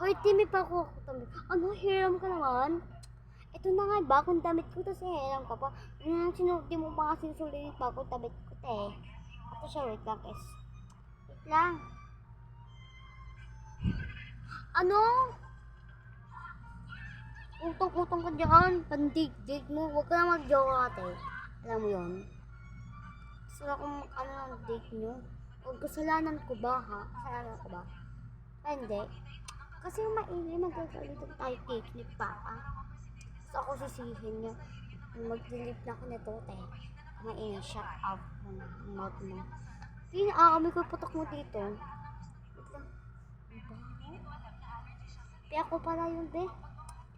Hoy, Timmy pa ako damit. Ano, hiram ka naman? Ito na nga, bagong damit ko, tapos hiram ka pa. Di mo pa kasi sulit bagong damit ko, te. Ito siya, wait lang, guys. Wait lang. Ano? Utong-utong ka dyan. Pandig-dig mo. Huwag ka na mag-joke, ate. Alam mo yun? Gusto akong ano ng dig nyo. Huwag kasalanan ko ba, ha? Kasalanan ko ba? Ay, hindi. Kasi maingay, magkakalitan tayo cake ni Papa. Gusto ako sisihin niya. Mag-delete na ako nito, te. Maingay, shut up. Mouth mo. Amoy ko putok mo dito. Wait lang. Kaya ako pala yun, be.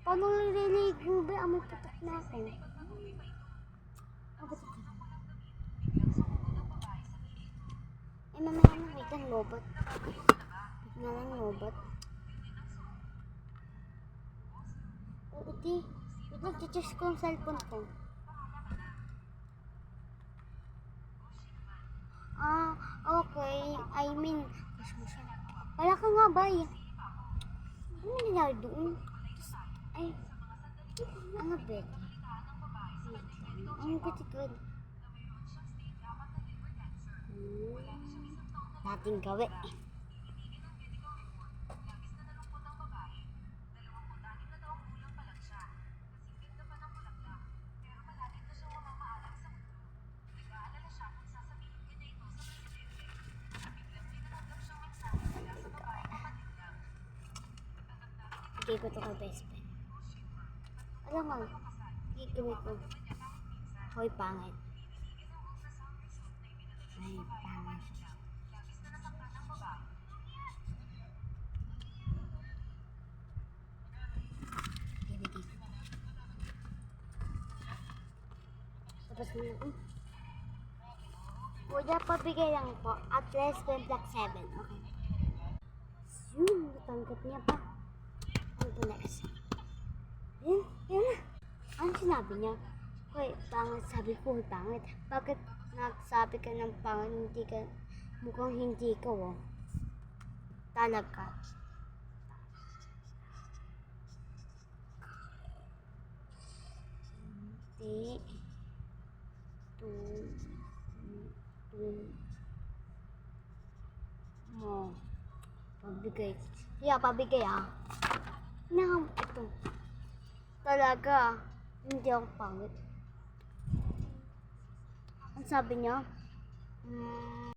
Paano nililig mo, be? Amoy putok na ako. Ba't ito? Mamaya na, wait lang, lobat. Wait na lang, lobat. Oo, di. Wait lang, check ko yung cellphone ko. Okay. I mean, wala ka nga ba eh? Ano nangyari doon? Ay, ano bet? Ang bitikod. Dating gawi. Bigay ko ito kay best friend. Alam mo, gigawin ko. Hoy, pangit. Ay, pangit. Tapos mo na. Kuya, pabigay lang po. At less than black 7. Okay. Yun, natanggap niya pa. Ano next? Yan na. Ano sinabi niya? Hoy, pangit. Sabi ko, pangit. Bakit nagsabi ka ng pangit? Hindi ka, mukhang hindi ka, oh. Talaga. Hindi. Mo. Pabigay. Yeah, pabigay ah. Ito. Talaga. Hindi ako pangit. Ang sabi niya,